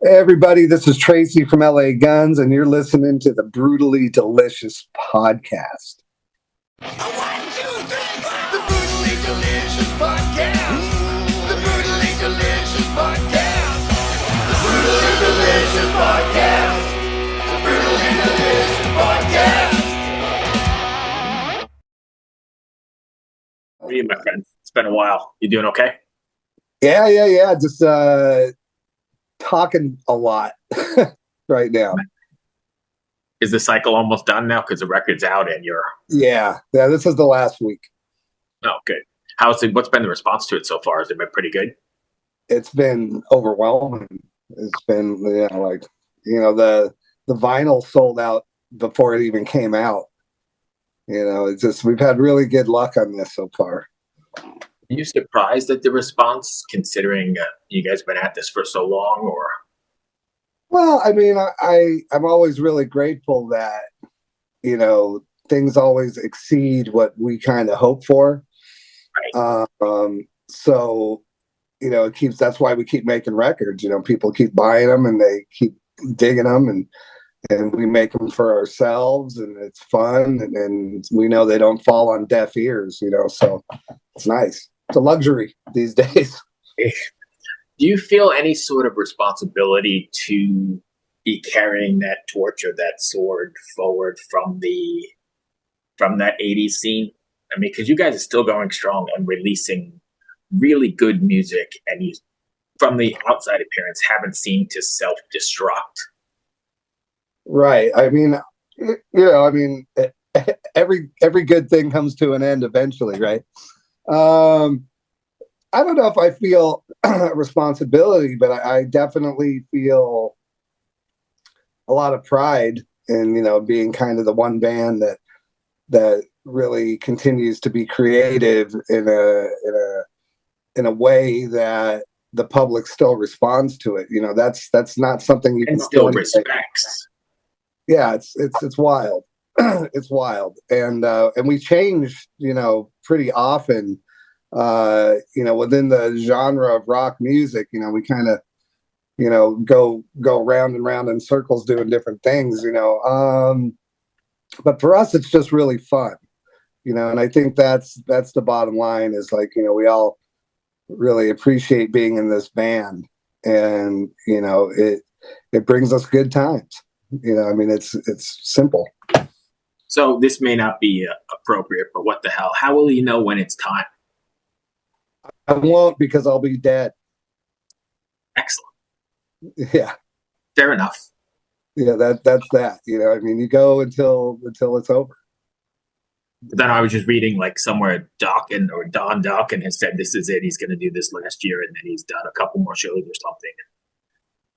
Hey everybody, this is Tracii from LA Guns, and you're listening to the Brutally Delicious podcast. One, two, three, four. The Brutally Delicious Podcast. The Brutally Delicious Podcast. The Brutally Delicious Podcast. The Brutally Delicious Podcast. How are you, my friend? It's been a while. You doing okay? Yeah. Just talking a lot right now. Is the cycle almost done now? Because the record's out and you're... Yeah. This is the last week. Oh, good. What's been the response to it so far? Has it been pretty good? It's been overwhelming. It's been, the vinyl sold out before it even came out. It's just, we've had really good luck on this so far. Are you surprised at the response, considering you guys have been at this for so long? Or Well, I mean, I'm always really grateful that, things always exceed what we kind of hope for. Right. So, that's why we keep making records. People keep buying them and they keep digging them, and we make them for ourselves, and it's fun, and we know they don't fall on deaf ears, so it's nice. It's a luxury these days. Do you feel any sort of responsibility to be carrying that torch or that sword forward from that 80s scene? I mean, because you guys are still going strong and releasing really good music, and you, from the outside appearance, haven't seemed to self-destruct. Right. I mean, every good thing comes to an end eventually, right? I don't know if I feel responsibility, but I definitely feel a lot of pride in, being kind of the one band that really continues to be creative in a way that the public still responds to it. That's not something you And can still respects. Yeah, it's wild. It's wild. And we change, pretty often, within the genre of rock music. We kind of, go round and round in circles doing different things, but for us, it's just really fun, and I think that's the bottom line is we all really appreciate being in this band, and, it brings us good times. It's simple. So this may not be appropriate, but what the hell? How will you know when it's time? I won't, because I'll be dead. Excellent. Yeah. Fair enough. Yeah, that's that. You go until it's over. But then I was just reading somewhere Don Dawkins has said this is it. He's going to do this last year, and then he's done a couple more shows or something.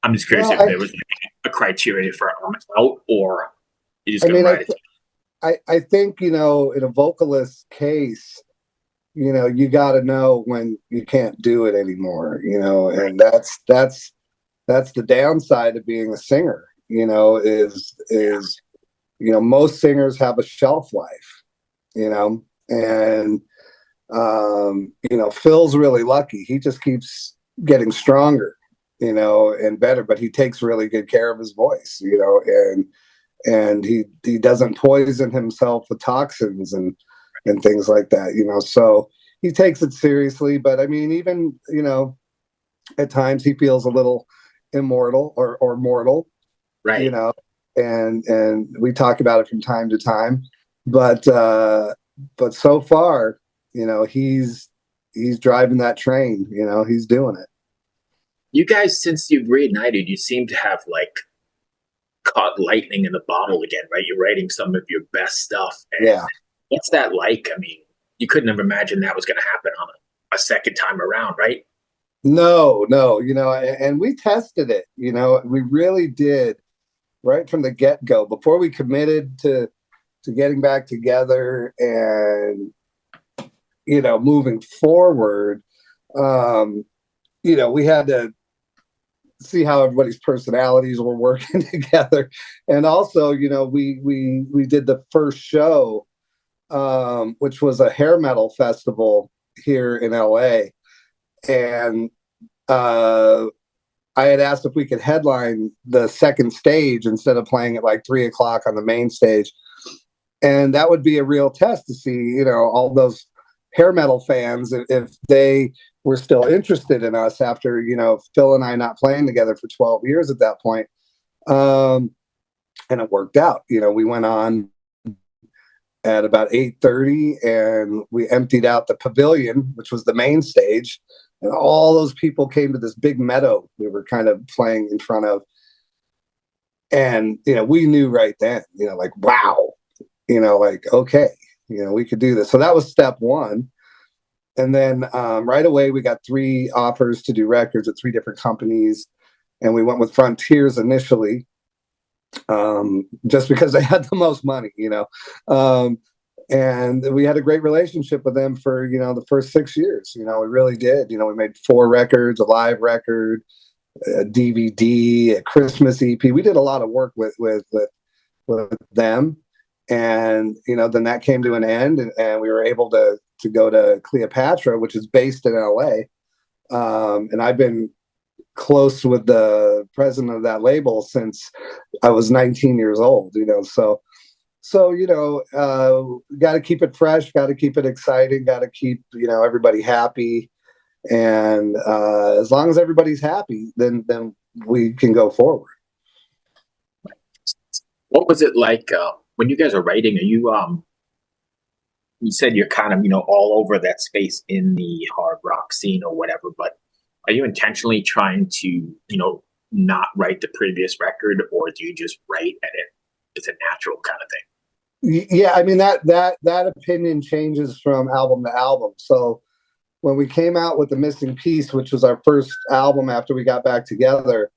I'm just curious if there was a criteria for out, or you just going to write it. I think, in a vocalist case, you got to know when you can't do it anymore, and that's the downside of being a singer, is most singers have a shelf life, and, Phil's really lucky. He just keeps getting stronger, and better, but he takes really good care of his voice, and he doesn't poison himself with toxins and things like that, so he takes it seriously. But I mean, even, at times he feels a little immortal or mortal, right? And we talk about it from time to time, but so far, he's driving that train, he's doing it. You guys, since you've reignited, you seem to have caught lightning in the bottle again, right? You're writing some of your best stuff. And yeah. What's that like? I mean, you couldn't have imagined that was going to happen on a second time around, right? No, and we tested it, we really did, right from the get-go, before we committed to getting back together and, moving forward. We had to see how everybody's personalities were working together. And also, we did the first show, which was a hair metal festival here in LA. And I had asked if we could headline the second stage instead of playing at like 3 o'clock on the main stage. And that would be a real test to see, all those hair metal fans, if they were still interested in us after, Phil and I not playing together for 12 years at that point. And it worked out. We went on at about 8:30 and we emptied out the pavilion, which was the main stage. And all those people came to this big meadow we were kind of playing in front of. And, we knew right then, like, wow, like, okay, we could do this. So that was step one. And then right away, we got 3 offers to do records at 3 different companies. And we went with Frontiers initially, just because they had the most money, and we had a great relationship with them for, the first 6 years. We really did. We made 4 records, a live record, a DVD, a Christmas EP. We did a lot of work with them. And, then that came to an end, and we were able to go to Cleopatra, which is based in LA. And I've been close with the president of that label since I was 19 years old, so got to keep it fresh, got to keep it exciting, got to keep, everybody happy. And as long as everybody's happy, then we can go forward. What was it like when you guys are writing? Are you you said you're kind of all over that space in the hard rock scene or whatever, but are you intentionally trying to not write the previous record, or do you just write at it? It's a natural kind of thing. Yeah, I mean that opinion changes from album to album. So when we came out with The Missing Piece, which was our first album after we got back together,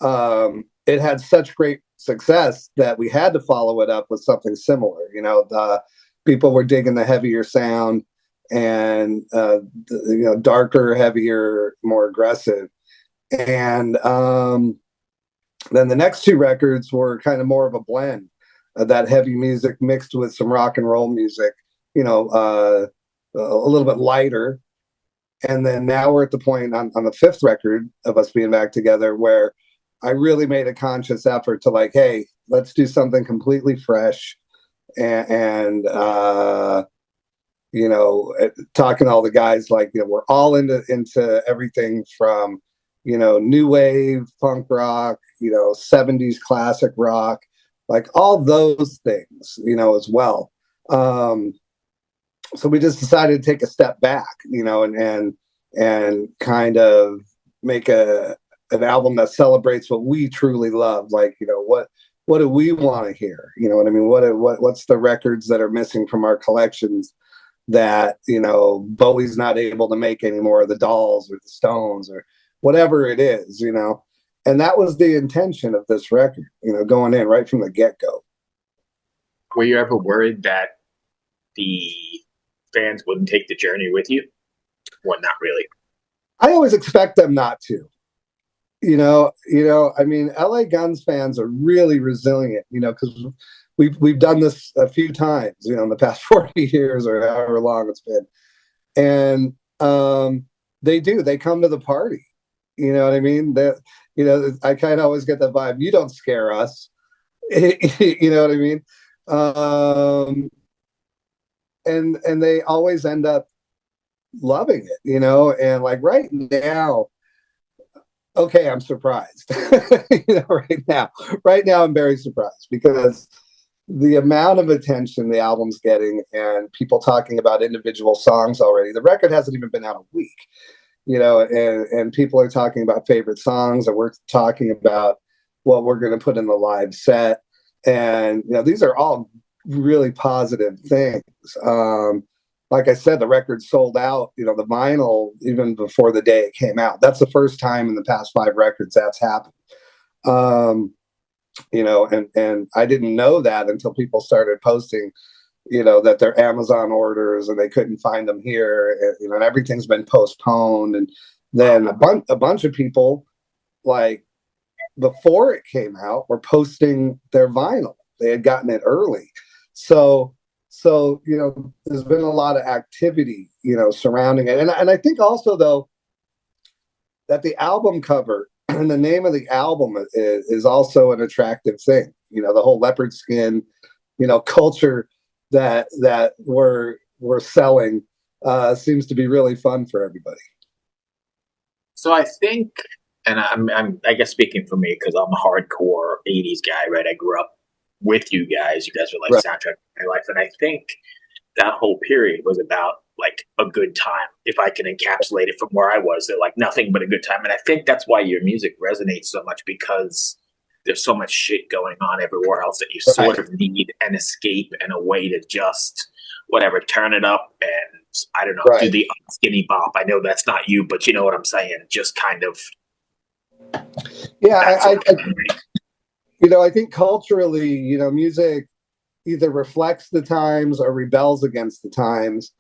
it had such great success that we had to follow it up with something similar. The people were digging the heavier sound and darker, heavier, more aggressive. And then the next 2 records were kind of more of a blend of that heavy music mixed with some rock and roll music, a little bit lighter. And then now we're at the point on the 5th record of us being back together where I really made a conscious effort to like, hey, let's do something completely fresh. And talking to all the guys, like, we're all into everything from, new wave, punk rock, 70s classic rock, like all those things, as well. So we just decided to take a step back, and kind of make an album that celebrates what we truly love. Like, what do we want to hear? You know what I mean? What's the records that are missing from our collections that, Bowie's not able to make anymore, the Dolls or the Stones or whatever it is, and that was the intention of this record, going in right from the get-go. Were you ever worried that the fans wouldn't take the journey with you? Well, not really. I always expect them not to. I mean, LA Guns fans are really resilient, because we've done this a few times, in the past 40 years or however long it's been. And they come to the party. You know what I mean? I kind of always get that vibe. You don't scare us. You know what I mean? And they always end up loving it, and like right now, okay, I'm surprised. Right now I'm very surprised because the amount of attention the album's getting and people talking about individual songs already. The record hasn't even been out a week, and people are talking about favorite songs, and we're talking about what we're going to put in the live set. And, these are all really positive things. Like I said, the record sold out, the vinyl, even before the day it came out. That's the first time in the past 5 records that's happened. And I didn't know that until people started posting, that their Amazon orders and they couldn't find them here, and everything's been postponed. And then a bunch of people, like, before it came out, were posting their vinyl. They had gotten it early. So, there's been a lot of activity, surrounding it. And I think also, though, that the album cover and the name of the album is also an attractive thing. The whole Leopard Skin, culture that we're selling seems to be really fun for everybody. So I think, and I guess speaking for me because I'm a hardcore '80s guy, right? I grew up with you guys. You guys were like Right. soundtrack of my life, and I think that whole period was about like a good time. If I can encapsulate it from where I was, they're like nothing but a good time, and I think that's why your music resonates so much because there's so much shit going on everywhere else that you sort Right. of need an escape and a way to just whatever turn it up and I don't know do Right. the skinny bop. I know that's not you, but you know what I'm saying. Just kind of Yeah, that's I think culturally, music either reflects the times or rebels against the times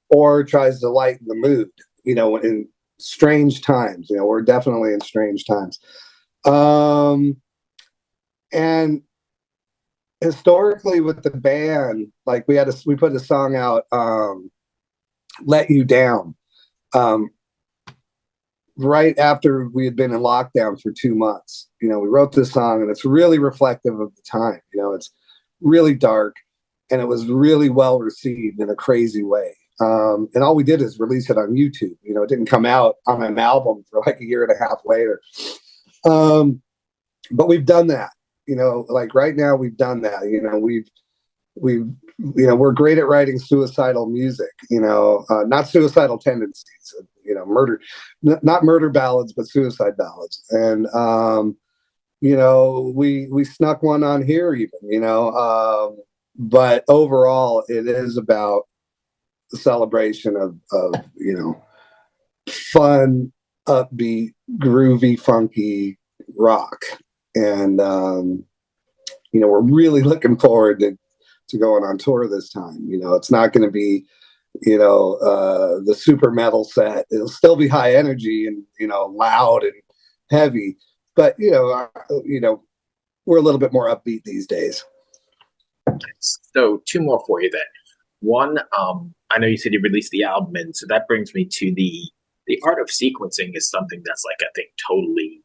or tries to lighten the mood, in strange times. We're definitely in strange times. And historically with the band, like we put a song out, Let You Down, um, right after we had been in lockdown for 2 months. We wrote this song and it's really reflective of the time. It's really dark and it was really well received in a crazy way. And all we did is release it on YouTube. It didn't come out on an album for like a year and a half later. But we've done that, like right now we've done that. We've we're great at writing suicidal music, not suicidal tendencies, murder, not murder ballads, but suicide ballads. And, we snuck one on here even, but overall it is about the celebration of fun, upbeat, groovy, funky rock. And, we're really looking forward to going on tour this time. It's not going to be, the super metal set. It'll still be high energy and, loud and heavy, but, we're a little bit more upbeat these days. So two more for you then. One, I know you said you released the album, and so that brings me to the art of sequencing is something that's like I think totally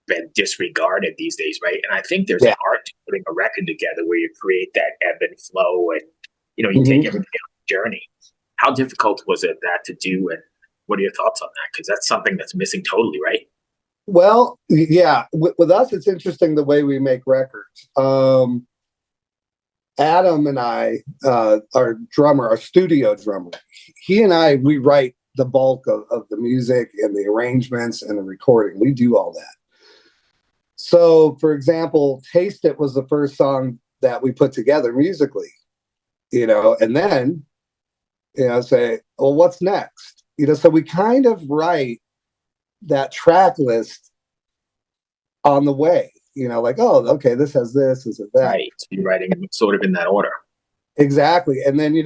been disregarded these days, right? And I think there's an art to putting a record together where you create that ebb and flow, and you take everything on a journey. How difficult was it that to do, and what are your thoughts on that? Because that's something that's missing totally, right? Well, yeah, with us, it's interesting the way we make records. Adam and I, our drummer, our studio drummer, he and I, we write the bulk of the music and the arrangements and the recording. We do all that. So, for example, Taste It was the first song that we put together musically, and then, say, well, what's next? So we kind of write that track list on the way, like, oh, okay, this has this is that. Right. So you're writing sort of in that order. Exactly. And then,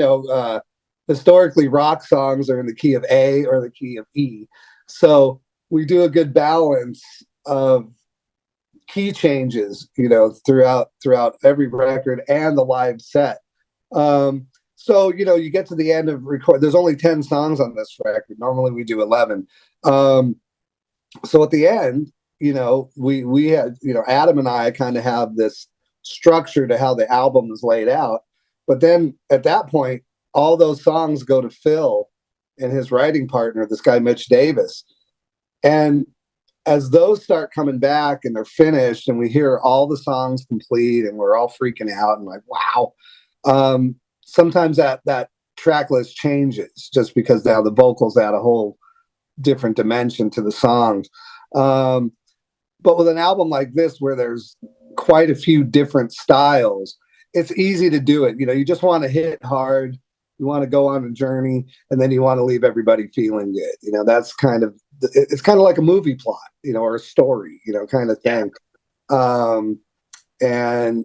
historically rock songs are in the key of A or the key of E. So we do a good balance of key changes, throughout every record and the live set. So, you get to the end of record. There's only 10 songs on this record. Normally we do 11. So at the end, we had, Adam and I kind of have this structure to how the album is laid out. But then at that point, all those songs go to Phil and his writing partner, this guy, Mitch Davis. And as those start coming back and they're finished and we hear all the songs complete and we're all freaking out and like, wow. Sometimes that track list changes just because now the vocals add a whole different dimension to the songs. But with an album like this, where there's quite a few different styles, it's easy to do it. You just want to hit hard. You want to go on a journey, and then you want to leave everybody feeling good. That's it's kind of like a movie plot, or a story, kind of thing. And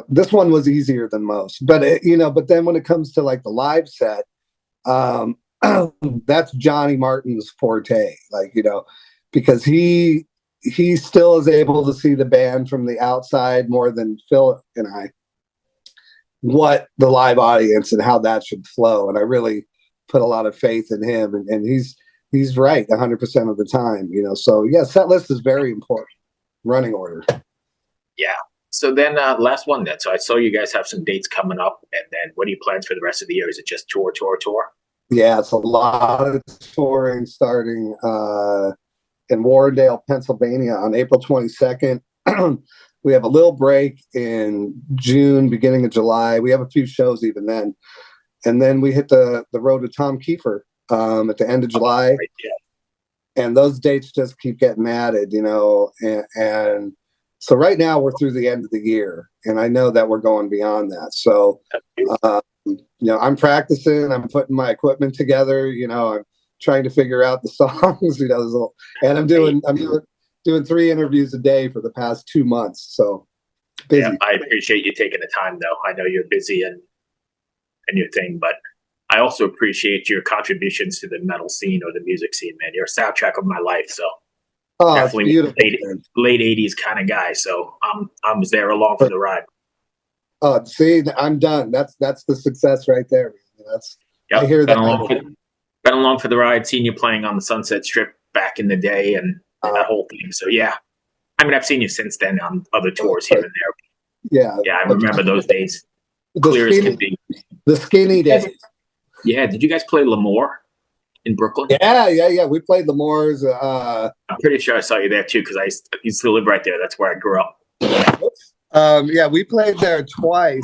this one was easier than most, but but then when it comes to like the live set, that's Johnny Martin's forte, because he still is able to see the band from the outside more than Phil and I, what the live audience and how that should flow. And I really put a lot of faith in him, and he's right 100% of the time. You know, so yeah, set list is very important. Running order. Yeah. So then, last one then. So I saw you guys have some dates coming up, and then what are your plans for the rest of the year? Is it just tour, tour, tour? Yeah, it's a lot of touring starting in Warrendale, Pennsylvania on April 22nd. We have a little break in June, beginning of July. We have a few shows even then. And then we hit the road with Tom Kiefer at the end of July. Right, yeah. And those dates just keep getting added, you know. And so right now we're through the end of the year. And I know that we're going beyond that. So, you know, I'm practicing, I'm putting my equipment together, you know, I'm trying to figure out the songs, you know, and I'm doing 3 interviews a day for the past 2 months. So busy. Yeah, I appreciate you taking the time though. I know you're busy and your thing, but I also appreciate your contributions to the metal scene or the music scene, man. You're a soundtrack of my life. So definitely late 80s kind of guy. So I was there along for the ride. Oh, see, I'm done. That's the success right there. That's yep, I hear that. Been along for the ride, seen you playing on the Sunset Strip back in the day and that whole thing. So yeah, I mean, I've seen you since then on other tours here and there. Yeah, I remember those days clear as can be. The skinny days. Yeah, did you guys play Lemoore in Brooklyn? Yeah. We played Lemore's. I'm pretty sure I saw you there too because I used to live right there. That's where I grew up. Yeah, we played there twice.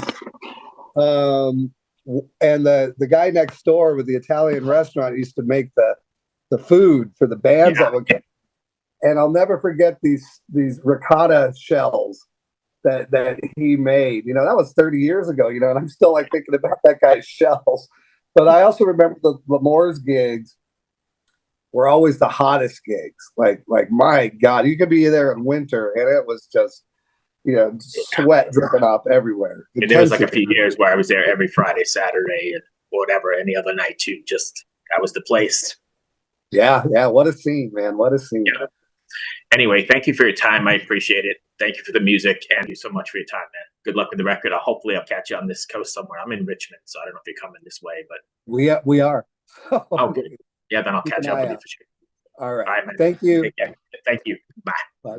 And the guy next door with the Italian restaurant used to make the food for the bands that would come. And I'll never forget these ricotta shells that he made. You know, that was 30 years ago, you know, and I'm still like thinking about that guy's shells. But I also remember the Lemore's gigs were always the hottest gigs. Like my God, you could be there in winter and it was just, you know, sweat dripping off everywhere. There was like a few years where I was there every Friday, Saturday, and whatever, any other night too. Just that was the place. Yeah. What a scene, man. What a scene. Yeah. Anyway, thank you for your time. I appreciate it. Thank you for the music, and thank you so much for your time, man. Good luck with the record. Hopefully, I'll catch you on this coast somewhere. I'm in Richmond, so I don't know if you're coming this way, but we are. Oh, good. Yeah, then I'll catch up with you for sure. All right. Man. Thank you. Thank you. Bye. Bye.